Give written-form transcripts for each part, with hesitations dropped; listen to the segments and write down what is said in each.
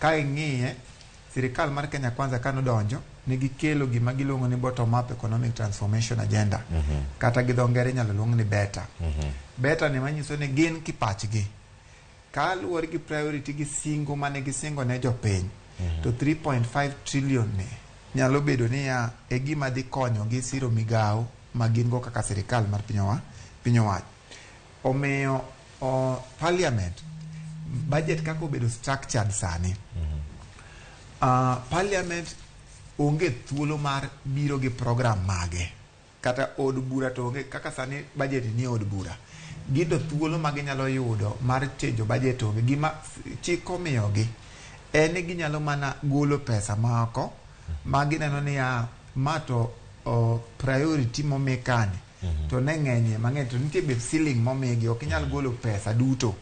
ka ing'iye sirikal mar Kenya Kwanza kano donjo nigi kelo gima giluongo ni bottom up economic transformation agenda kata gi dho ngere nyalo luong ni beta. Beta ni manyiso ni gin kipachgi ka luwore gi priority gi singo mane gisingo ne jopiny to 3.5 trillion ni nyalo bedo ni ya e gima dhi konyo gi siro migawo ma gin go kaka sirikal mar piny owacho. Omiyo parliament budget kako bedo structured sani parliament onge thuolo mar biro gi program mage kata od bura to onge kaka sani budget ni od bura gido thuolo magi nyalo yudo mar change budget onge gima chiko miyogi ene ginyalo mana golo pesa mako magi neno ni ya mato priority momekani to ne ng'enye mang'eny to nitie be ceiling momegi ok inyal golo pesa duto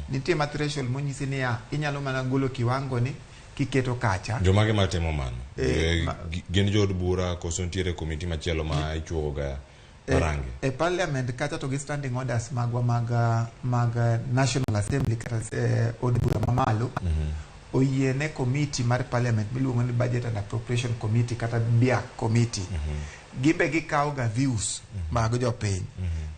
nitie ma threshold monyisi ni ya inyalo mana golo kiwango ni kiketo kacha jomage matimo mano gin jod bura koso ntiere komiti machielo ma ichuogo ga parange e parliament kacha to gi standing orders magwa mag National Assembly kata od bura mamalo oyiene committee mar parliament miluongo ni Budget and Appropriation Committee kata BIAC committee gibe gikawo ga views mag jopiny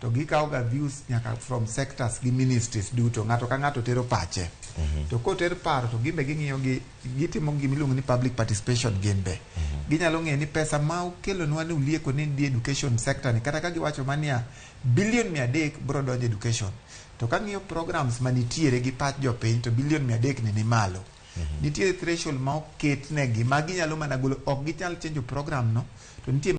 to gikawo ga views nyaka from sectors gi ministries duto ng'ato ka ng'ato tero pache to koter paro to gibe ging'iyo gitimo gimiluongo ni public participation gimbe ginyalo ng'eyo ni pesa ma ukelonwa ni ulieko ni di education sector ni kata ka giwacho mania bilion 300 bro donjo education to ka ng'iyo programs manitiere gi pach jopiny to bilion 300 ni malo nitiere threshold ma oketnegi ma ginyalo mana golo ok ginyal change program no to nitie